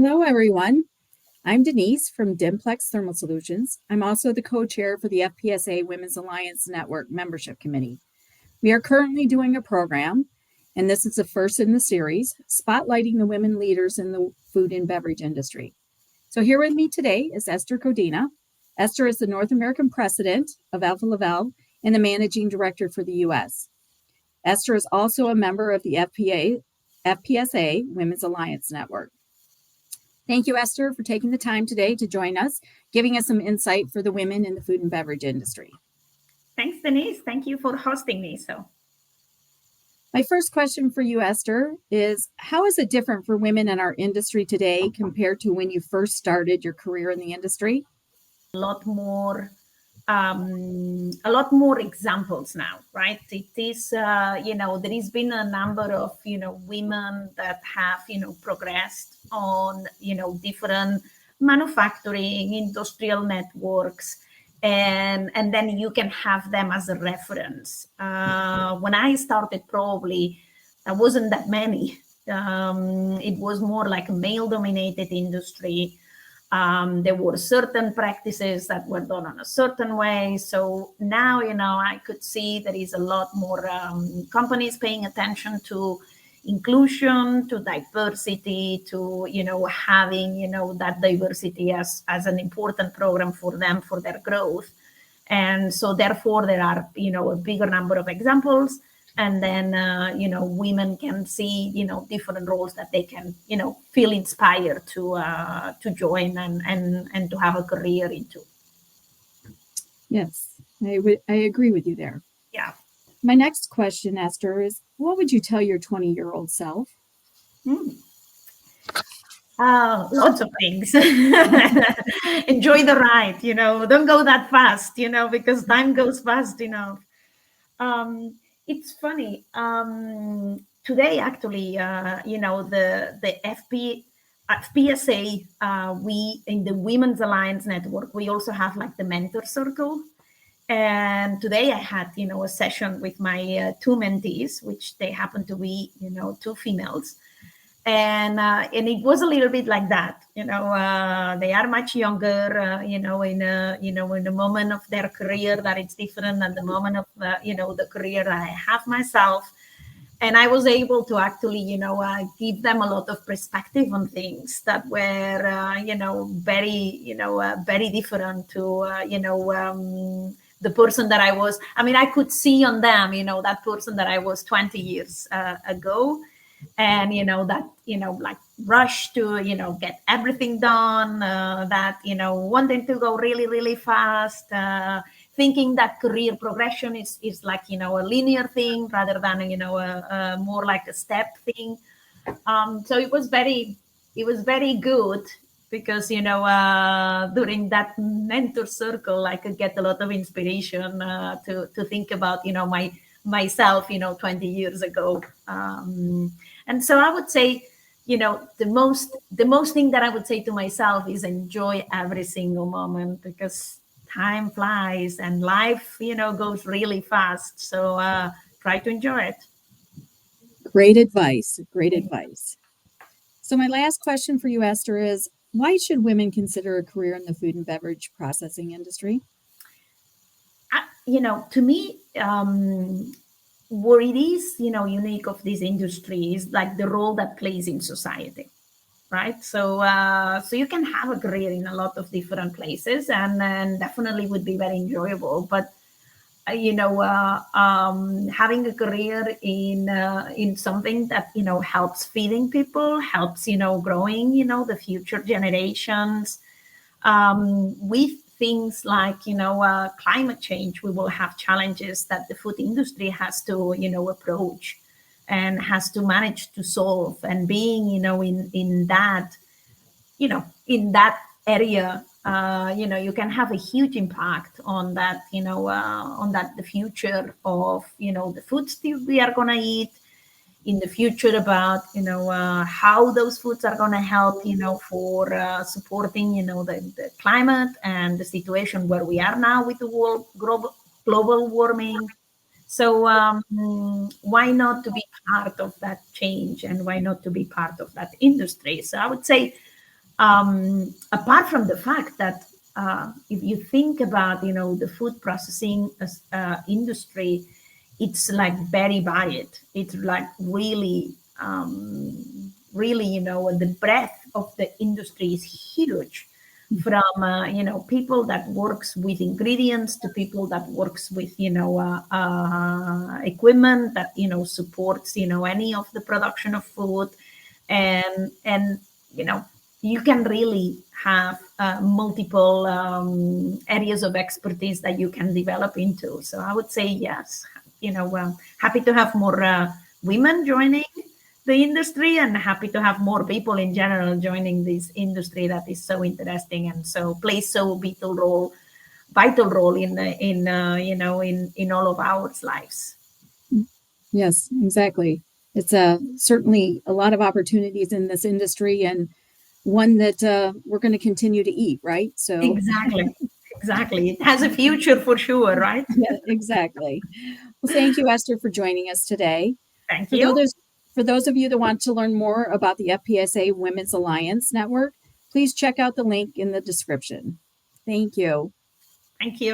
Hello, everyone. I'm Denise from Dimplex Thermal Solutions. I'm also the co-chair for the FPSA Women's Alliance Network Membership Committee. We are currently doing a program, and this is the first in the series, spotlighting the women leaders in the food and beverage industry. So here with me today is Ester Codina. Ester is the North American president of Alfa Laval and the managing director for the U.S. Ester is also a member of the FPSA Women's Alliance Network. Thank you, Esther, for taking the time today to join us, giving us some insight for the women in the food and beverage industry. Thanks, Denise. Thank you for hosting me. My first question for you, Esther, is how is it different for women in our industry today compared to when you first started your career in the industry? A lot more examples now, right? It is, there has been a number of, women that have, progressed on, different manufacturing, industrial networks, and then you can have them as a reference. When I started, probably there wasn't that many. It was more like a male-dominated industry. There were certain practices that were done in a certain way. So now, I could see there is a lot more companies paying attention to inclusion, to diversity, to, having, that diversity as an important program for them, for their growth. And so therefore there are, a bigger number of examples. And then, women can see, different roles that they can, feel inspired to join and to have a career into. Yes, I agree with you there. Yeah. My next question, Esther, is what would you tell your 20-year-old self? Lots of things. Enjoy the ride, don't go that fast, because time goes fast, It's funny. Today, actually, the FPSA, we in the Women's Alliance Network, we also have like the mentor circle. And today I had, a session with my two mentees, which they happen to be, two females. And it was a little bit like that, they are much younger, in the moment of their career that it's different than the moment of, the career that I have myself. And I was able to actually, give them a lot of perspective on things that were, very different to, the person that I was. I mean, I could see on them, that person that I was 20 years ago. And, like rush to, get everything done, that, wanting to go really, really fast, thinking that career progression is like, a linear thing rather than, a more like a step thing. So it was very good because, during that mentor circle, I could get a lot of inspiration to think about, myself, 20 years ago. And so I would say, the most thing that I would say to myself is enjoy every single moment, because time flies and life, goes really fast. So try to enjoy it. Great advice. Great advice. So my last question for you, Esther, is why should women consider a career in the food and beverage processing industry? To me, what it is, unique of this industry is like the role that plays in society, right? So you can have a career in a lot of different places, and definitely would be very enjoyable. But having a career in something that helps feeding people, helps growing the future generations, with things like climate change, we will have challenges that the food industry has to approach and has to manage to solve. And being in that area, you can have a huge impact on that, on that the future of the foods that we are going to eat in the future, about how those foods are going to help for supporting the climate and the situation where we are now with the world global warming. So why not to be part of that change, and why not to be part of that industry? So I would say apart from the fact that if you think about, the food processing industry, it's like very varied. It's like really, really, the breadth of the industry is huge. From people that works with ingredients to people that works with equipment that supports any of the production of food, and you can really have multiple areas of expertise that you can develop into. So I would say yes. Happy to have more women joining the industry, and happy to have more people in general joining this industry that is so interesting and so plays so vital role in all of our lives. Yes, exactly. It's certainly a lot of opportunities in this industry, and one that we're going to continue to eat, right? So exactly, it has a future for sure, right? yeah, exactly. Well, thank you, Esther, for joining us today. Thank For you. those of you that want to learn more about the FPSA Women's Alliance Network, please check out the link in the description. Thank you. Thank you.